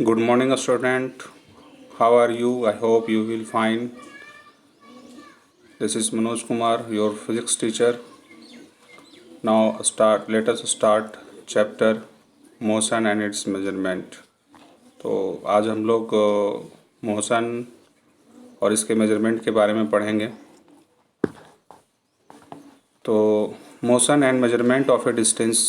Good morning, student. How are you? I hope you will fine. This is Manoj Kumar, your physics teacher. Now let us start chapter motion and its measurement. तो आज हम लोग motion और इसके measurement के बारे में पढ़ेंगे। तो motion and measurement of A distance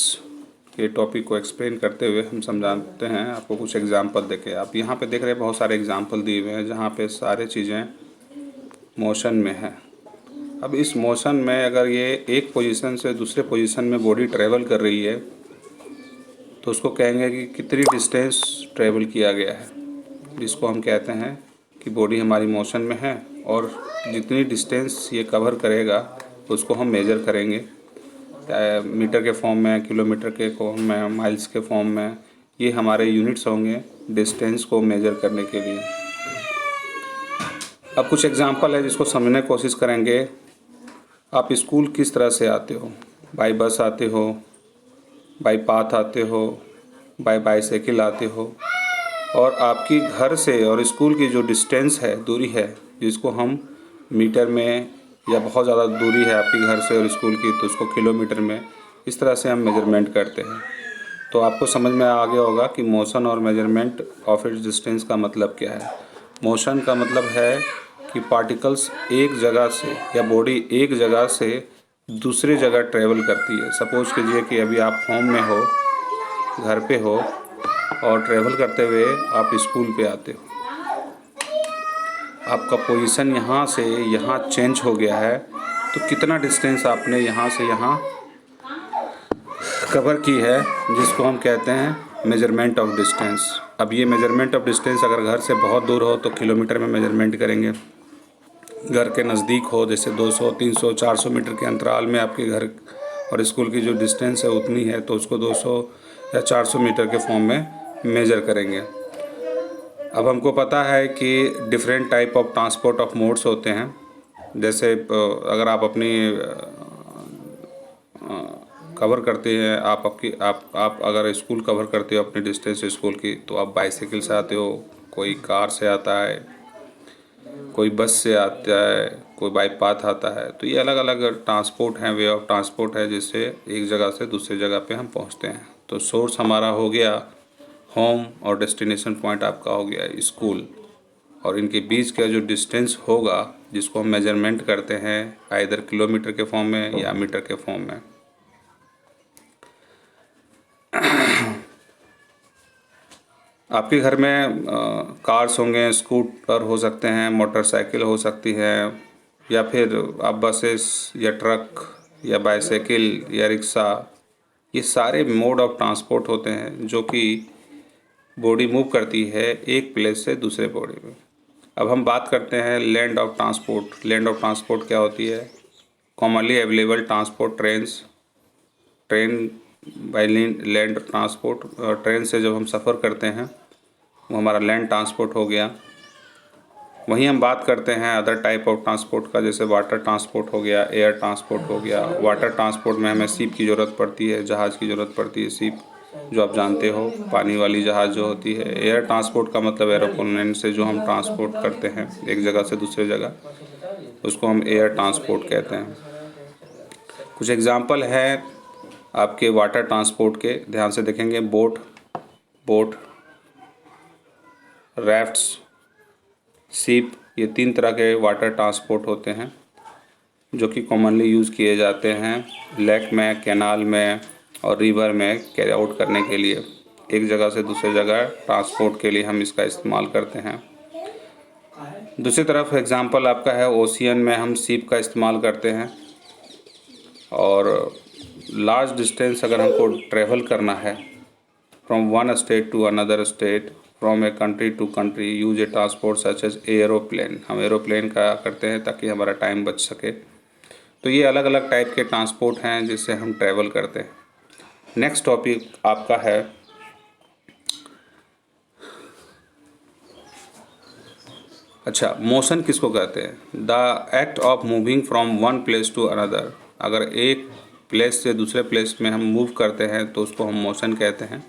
के टॉपिक को एक्सप्लेन करते हुए हम समझाते हैं आपको कुछ एग्जांपल देके। आप यहाँ पे देख रहे हैं बहुत सारे एग्जांपल दिए हुए हैं जहाँ पे सारे चीज़ें मोशन में है। अब इस मोशन में अगर ये एक पोजीशन से दूसरे पोजीशन में बॉडी ट्रेवल कर रही है तो उसको कहेंगे कि कितनी डिस्टेंस ट्रेवल किया गया है, जिसको हम कहते हैं कि बॉडी हमारी मोशन में है और जितनी डिस्टेंस ये कवर करेगा उसको हम मेजर करेंगे, मीटर के फॉर्म में, किलोमीटर के फॉर्म में, माइल्स के फॉर्म में। ये हमारे यूनिट्स होंगे डिस्टेंस को मेजर करने के लिए। अब कुछ एग्जांपल है जिसको समझने की कोशिश करेंगे। आप स्कूल किस तरह से आते हो? बाय बस आते हो, बाय पाथ आते हो, बाय बाईसाइकिल आते हो, और आपकी घर से और स्कूल की जो डिस्टेंस है, दूरी है, जिसको हम मीटर में, या बहुत ज़्यादा दूरी है आपकी घर से और स्कूल की तो उसको किलोमीटर में, इस तरह से हम मेजरमेंट करते हैं। तो आपको समझ में आ गया होगा कि मोशन और मेजरमेंट ऑफ इट्स डिस्टेंस का मतलब क्या है। मोशन का मतलब है कि पार्टिकल्स एक जगह से या बॉडी एक जगह से दूसरी जगह ट्रेवल करती है। सपोज कीजिए कि अभी आप होम में हो, घर पे हो, और ट्रेवल करते हुए आप स्कूल पे आते हो। आपका पोजीशन यहाँ से यहाँ चेंज हो गया है, तो कितना डिस्टेंस आपने यहाँ से यहाँ कवर की है, जिसको हम कहते हैं मेजरमेंट ऑफ डिस्टेंस। अब ये मेजरमेंट ऑफ डिस्टेंस अगर घर से बहुत दूर हो तो किलोमीटर में मेजरमेंट करेंगे। घर के नज़दीक हो, जैसे 200, 300, 400 मीटर के अंतराल में आपके घर और स्कूल की जो डिस्टेंस है उतनी है, तो उसको 200 या 400 मीटर के फॉर्म में मेजर करेंगे। अब हमको पता है कि different type of transport of modes होते हैं। जैसे अगर आप अपनी कवर करते हैं, आप अगर स्कूल कवर करते हो अपनी डिस्टेंस स्कूल की, तो आप बाईसाइकिल से आते हो, कोई कार से आता है, कोई बस से आता है, कोई बाई पाथ आता है। तो ये अलग अलग ट्रांसपोर्ट हैं, वे ऑफ ट्रांसपोर्ट है, जिससे एक जगह से दूसरी जगह पे हम पहुंचते हैं। तो सोर्स हमारा हो गया होम और डेस्टिनेशन पॉइंट आपका हो गया स्कूल, और इनके बीच का जो डिस्टेंस होगा, जिसको हम मेजरमेंट करते हैं आइदर किलोमीटर के फॉर्म में या मीटर के फॉर्म में। आपके घर में कार्स होंगे, स्कूटर हो सकते हैं, मोटरसाइकिल हो सकती है, या फिर आप बसेस या ट्रक या बाईसाइकिल या रिक्शा, ये सारे मोड ऑफ ट्रांसपोर्ट होते हैं जो कि बॉडी मूव करती है एक प्लेस से दूसरे बॉडी में। अब हम बात करते हैं land of transport. Land of transport क्या होती है? Commonly available transport train by land transport. Train से जब हम सफ़र करते हैं वो हमारा लैंड ट्रांसपोर्ट हो गया। वहीं हम बात करते हैं अदर टाइप ऑफ ट्रांसपोर्ट का, जैसे वाटर ट्रांसपोर्ट हो गया, एयर ट्रांसपोर्ट हो गया। वाटर ट्रांसपोर्ट में हमें शिप की ज़रूरत पड़ती है, जहाज़ की ज़रूरत पड़ती है, शिप जो आप जानते हो, पानी वाली जहाज़ जो होती है। एयर ट्रांसपोर्ट का मतलब एरोप्लेन से जो हम ट्रांसपोर्ट करते हैं एक जगह से दूसरी जगह, उसको हम एयर ट्रांसपोर्ट कहते हैं। कुछ एग्जाम्पल है आपके वाटर ट्रांसपोर्ट के, ध्यान से देखेंगे। बोट, राफ्ट्स, शिप, ये 3 तरह के वाटर ट्रांसपोर्ट होते हैं जो कि कॉमनली यूज़ किए जाते हैं लेक में, कैनाल में और रिवर में कैरी आउट करने के लिए। एक जगह से दूसरी जगह ट्रांसपोर्ट के लिए हम इसका इस्तेमाल करते हैं। दूसरी तरफ एग्जांपल आपका है ओशियन में हम शिप का इस्तेमाल करते हैं, और लार्ज डिस्टेंस अगर हमको ट्रैवल करना है from one state to another state, from a country to country, use a transport such as aeroplane. हम एरोप्लेन का करते हैं ताकि हमारा टाइम बच सके। तो ये अलग अलग टाइप के ट्रांसपोर्ट हैं जिससे हम ट्रैवल करते हैं। नेक्स्ट टॉपिक आपका है मोशन किसको कहते हैं? The act of moving from one place to another. अगर एक प्लेस से दूसरे प्लेस में हम मूव करते हैं तो उसको हम मोशन कहते हैं।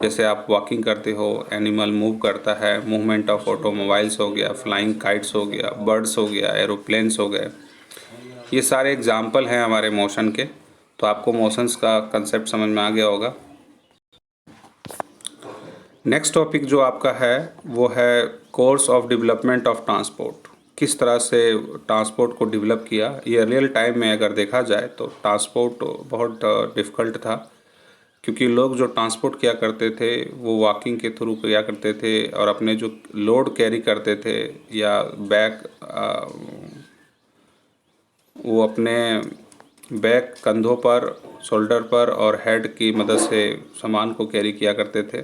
जैसे आप वॉकिंग करते हो, एनिमल मूव करता है, मूवमेंट ऑफ ऑटोमोबाइल्स हो गया, फ्लाइंग काइट्स हो गया, बर्ड्स हो गया, एरोप्लेन्स हो गए, ये सारे एग्जाम्पल हैं हमारे मोशन के। तो आपको मोशंस का कंसेप्ट समझ में आ गया होगा। नेक्स्ट टॉपिक जो आपका है वो है course of development of transport. किस तरह से ट्रांसपोर्ट को डेवलप किया। ये रियल टाइम में अगर देखा जाए तो ट्रांसपोर्ट बहुत डिफ़िकल्ट था, क्योंकि लोग जो ट्रांसपोर्ट किया करते थे वो वॉकिंग के थ्रू किया करते थे, और अपने जो लोड कैरी करते थे या बैग वो अपने बैग कंधों पर, शोल्डर पर और हेड की मदद से सामान को कैरी किया करते थे।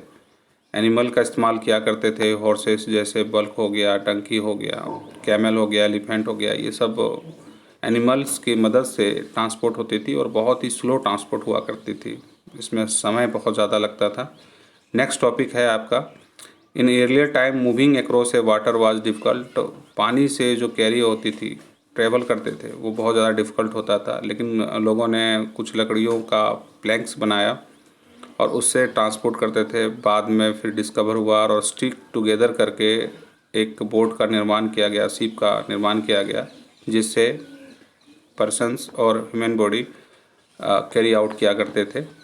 एनिमल का इस्तेमाल किया करते थे, हॉर्सेस जैसे बल्क हो गया, टंकी हो गया, कैमल हो गया, एलिफेंट हो गया, ये सब एनिमल्स की मदद से ट्रांसपोर्ट होती थी और बहुत ही स्लो ट्रांसपोर्ट हुआ करती थी। इसमें समय बहुत ज़्यादा लगता था। नेक्स्ट टॉपिक है आपका, in earlier time moving across a water was difficult. पानी से जो कैरी होती थी, ट्रेवल करते थे, वो बहुत ज़्यादा डिफ़िकल्ट होता था, लेकिन लोगों ने कुछ लकड़ियों का प्लैंक्स बनाया और उससे ट्रांसपोर्ट करते थे। बाद में फिर डिस्कवर हुआ और स्टिक टुगेदर करके एक बोट का निर्माण किया गया, शिप का निर्माण किया गया, जिससे पर्सन्स और ह्यूमन बॉडी कैरी आउट किया करते थे।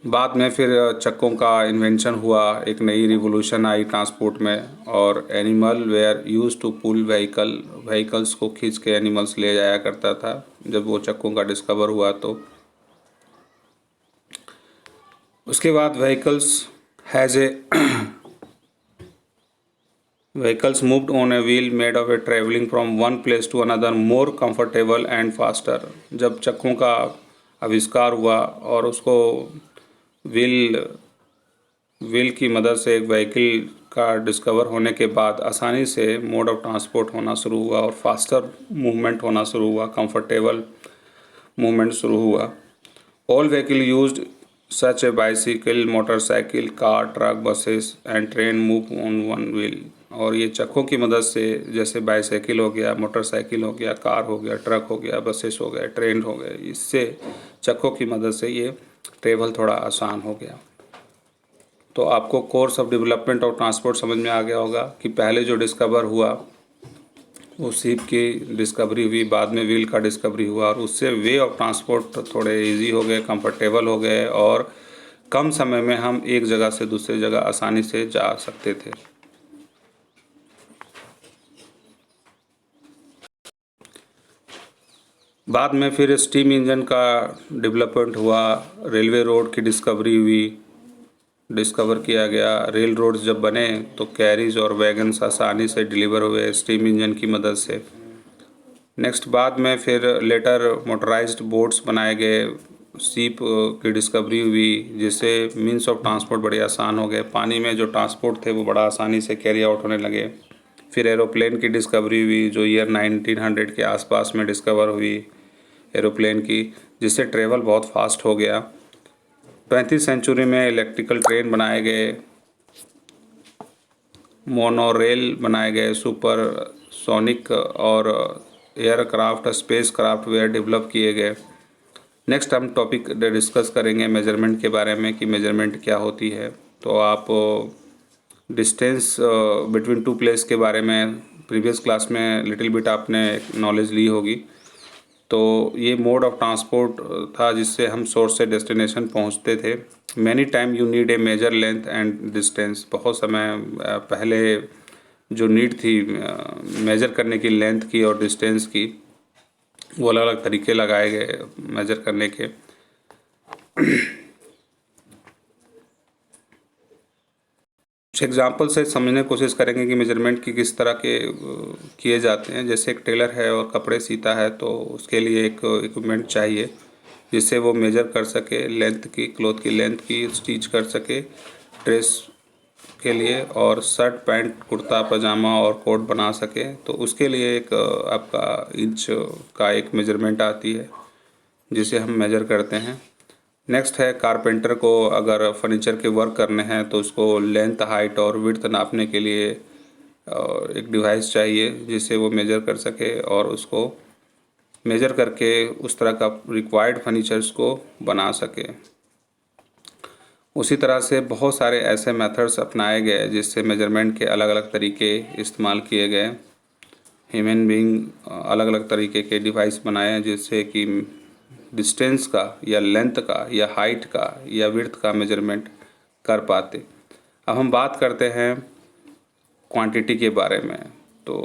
बाद में फिर चक्कों का इन्वेंशन हुआ, एक नई रिवोल्यूशन आई ट्रांसपोर्ट में, और animal were use to pull vehicles को खींच के एनिमल्स ले जाया करता था जब वो चक्कों का डिस्कवर हुआ। तो उसके बाद vehicles moved on a wheel made of a traveling from one place to another more comfortable and faster। जब चक्कों का आविष्कार हुआ और उसको व्हील की मदद से एक व्हीकल का डिस्कवर होने के बाद आसानी से मोड ऑफ ट्रांसपोर्ट होना शुरू हुआ और फास्टर मूवमेंट होना शुरू हुआ, कंफर्टेबल मूवमेंट शुरू हुआ। All vehicle used such A bicycle, motorcycle, car, truck, buses and train move on one wheel. और ये चक्कों की मदद से, जैसे बाइसाइकिल हो गया, मोटरसाइकिल हो गया, कार हो गया, ट्रक हो गया, बसेस हो गए, ट्रेन हो गए, इससे चक्कों की मदद से ये ट्रेवल थोड़ा आसान हो गया। तो आपको course of development of transport समझ में आ गया होगा कि पहले जो डिस्कवर हुआ वो शिप की डिस्कवरी हुई, बाद में व्हील का डिस्कवरी हुआ, और उससे वे ऑफ ट्रांसपोर्ट थोड़े इजी हो गए, कंफर्टेबल हो गए, और कम समय में हम एक जगह से दूसरी जगह आसानी से जा सकते थे। बाद में फिर स्टीम इंजन का डेवलपमेंट हुआ, रेलवे रोड की डिस्कवरी हुई, डिस्कवर किया गया। रेल रोड्स जब बने तो कैरीज और वैगन्स आसानी से डिलीवर हुए स्टीम इंजन की मदद से। नेक्स्ट बाद में फिर लेटर मोटराइज्ड बोट्स बनाए गए, शिप की डिस्कवरी हुई, जिससे मीन्स ऑफ ट्रांसपोर्ट बड़े आसान हो गए। पानी में जो ट्रांसपोर्ट थे वो बड़ा आसानी से कैरी आउट होने लगे। फिर एरोप्लेन की डिस्कवरी हुई, जो ईयर 1900 के आसपास में डिस्कवर हुई एरोप्लेन की, जिससे ट्रेवल बहुत फास्ट हो गया। 20वीं सेंचुरी में इलेक्ट्रिकल ट्रेन बनाए गए, मोनोरेल बनाए गए, सुपर सोनिक और aircraft, space craft were develop किए गए। नेक्स्ट हम टॉपिक डिस्कस करेंगे मेजरमेंट के बारे में कि मेजरमेंट क्या होती है। तो आप डिस्टेंस बिटवीन टू प्लेस के बारे में प्रीवियस क्लास में लिटिल बिट आपने नॉलेज ली होगी। तो ये मोड ऑफ ट्रांसपोर्ट था जिससे हम सोर्स से डेस्टिनेशन पहुंचते थे। Many time you need a major length and distance. बहुत समय पहले जो नीड थी मेजर करने की, लेंथ की और डिस्टेंस की, वो अलग अलग तरीके लगाए गए मेजर करने के। कुछ एग्जाम्पल से समझने की कोशिश करेंगे कि मेजरमेंट की किस तरह के किए जाते हैं। जैसे एक टेलर है और कपड़े सीता है, तो उसके लिए एक इक्विपमेंट चाहिए जिससे वो मेजर कर सके लेंथ की, क्लॉथ की लेंथ की, स्टिच कर सके ड्रेस के लिए, और शर्ट, पैंट, कुर्ता, पजामा और कोट बना सके। तो उसके लिए एक आपका इंच का एक मेजरमेंट आती है जिसे हम मेजर करते हैं। नेक्स्ट है कारपेंटर को अगर फर्नीचर के वर्क करने हैं तो उसको लेंथ, हाइट और विड्थ नापने के लिए एक डिवाइस चाहिए जिससे वो मेजर कर सके और उसको मेजर करके उस तरह का रिक्वायर्ड फर्नीचर्स को बना सके। उसी तरह से बहुत सारे ऐसे मेथड्स अपनाए गए जिससे मेजरमेंट के अलग अलग तरीके इस्तेमाल किए गए। ह्यूमन बीइंग अलग अलग तरीके के डिवाइस बनाए हैं जिससे कि डिस्टेंस का या लेंथ का या हाइट का या विड्थ का मेजरमेंट कर पाते। अब हम बात करते हैं क्वांटिटी के बारे में। तो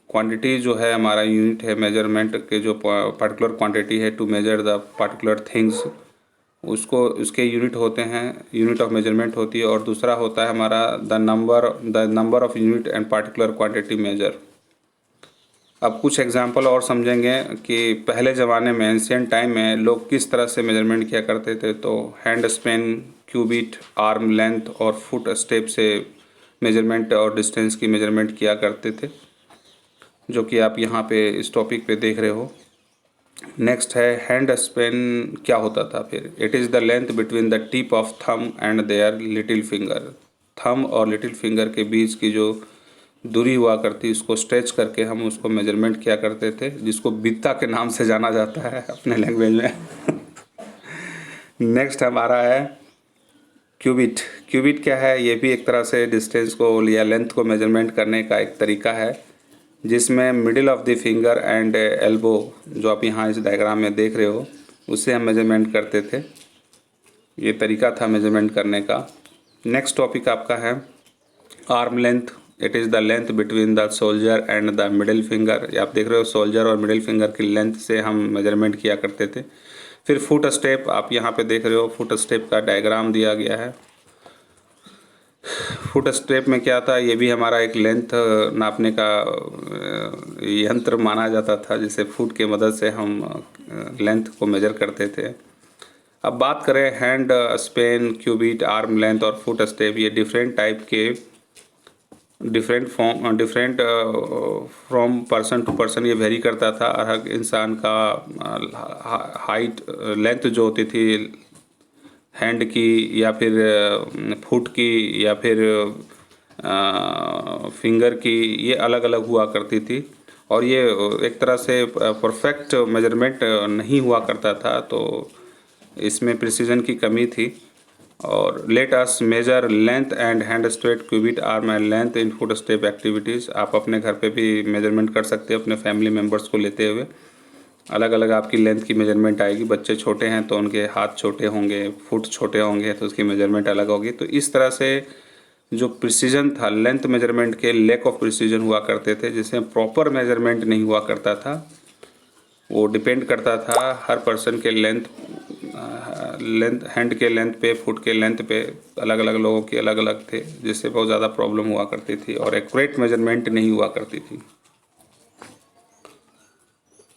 क्वांटिटी जो है हमारा यूनिट है मेजरमेंट के, जो पर्टिकुलर क्वांटिटी है to measure the particular things, उसको उसके यूनिट होते हैं, यूनिट ऑफ मेजरमेंट होती है। और दूसरा होता है हमारा the number of unit and particular quantity measure. अब कुछ एग्जांपल और समझेंगे कि पहले ज़माने में एंशिएंट टाइम में लोग किस तरह से मेजरमेंट किया करते थे। तो hand span, cubit, arm length और फुट स्टेप से मेजरमेंट और डिस्टेंस की मेजरमेंट किया करते थे, जो कि आप यहाँ पे इस टॉपिक पे देख रहे हो। नेक्स्ट है हैंड स्पेन। क्या होता था फिर? It is the length between the tip of thumb and their little finger. Thumb और लिटिल फिंगर के बीच की जो दूरी हुआ करती, उसको स्ट्रेच करके हम उसको मेजरमेंट किया करते थे, जिसको बित्ता के नाम से जाना जाता है अपने लैंग्वेज में। नेक्स्ट हमारा है क्यूबिट। क्यूबिट क्या है? ये भी एक तरह से डिस्टेंस को या लेंथ को मेजरमेंट करने का एक तरीका है, जिसमें middle of the finger and elbow, जो आप यहाँ इस डायग्राम में देख रहे हो, उससे हम मेजरमेंट करते थे। ये तरीका था मेजरमेंट करने का। नेक्स्ट टॉपिक आपका है arm length. It is the length between the soldier and the middle finger. ये आप देख रहे हो, सोल्जर और मिडिल फिंगर की लेंथ से हम मेजरमेंट किया करते थे। फिर फुट स्टेप, आप यहाँ पे देख रहे हो, फुट स्टेप का डायग्राम दिया गया है। फुट स्टेप में क्या था? ये भी हमारा एक लेंथ नापने का यंत्र माना जाता था, जिसे फुट की मदद से हम लेंथ को मेजर करते थे। अब बात करें hand span, cubit, arm length और फुट स्टेप, ये डिफरेंट टाइप के different from person to person ये वेरी करता था। हर इंसान का हाइट लेंथ जो होती थी हैंड की या फिर फुट की या फिर फिंगर की, ये अलग अलग हुआ करती थी। और ये एक तरह से परफेक्ट मेजरमेंट नहीं हुआ करता था, तो इसमें प्रिसीजन की कमी थी। और let us measure length and hand straight, cubit, arm and length in foot step activities. आप अपने घर पे भी मेजरमेंट कर सकते हो अपने फैमिली मेम्बर्स को लेते हुए। अलग अलग आपकी लेंथ की मेजरमेंट आएगी। बच्चे छोटे हैं तो उनके हाथ छोटे होंगे, फुट छोटे होंगे तो उसकी मेजरमेंट अलग होगी। तो इस तरह से जो प्रिसीजन था, लेंथ मेजरमेंट के लैक ऑफ प्रिसीजन हुआ करते थे, जिसमें प्रॉपर मेजरमेंट नहीं हुआ करता था। वो डिपेंड करता था हर पर्सन के लेंथ हैंड के लेंथ पे, फुट के लेंथ पे, अलग अलग लोगों की अलग अलग थे, जिससे बहुत ज़्यादा प्रॉब्लम हुआ करती थी और एक्यूरेट मेजरमेंट नहीं हुआ करती थी।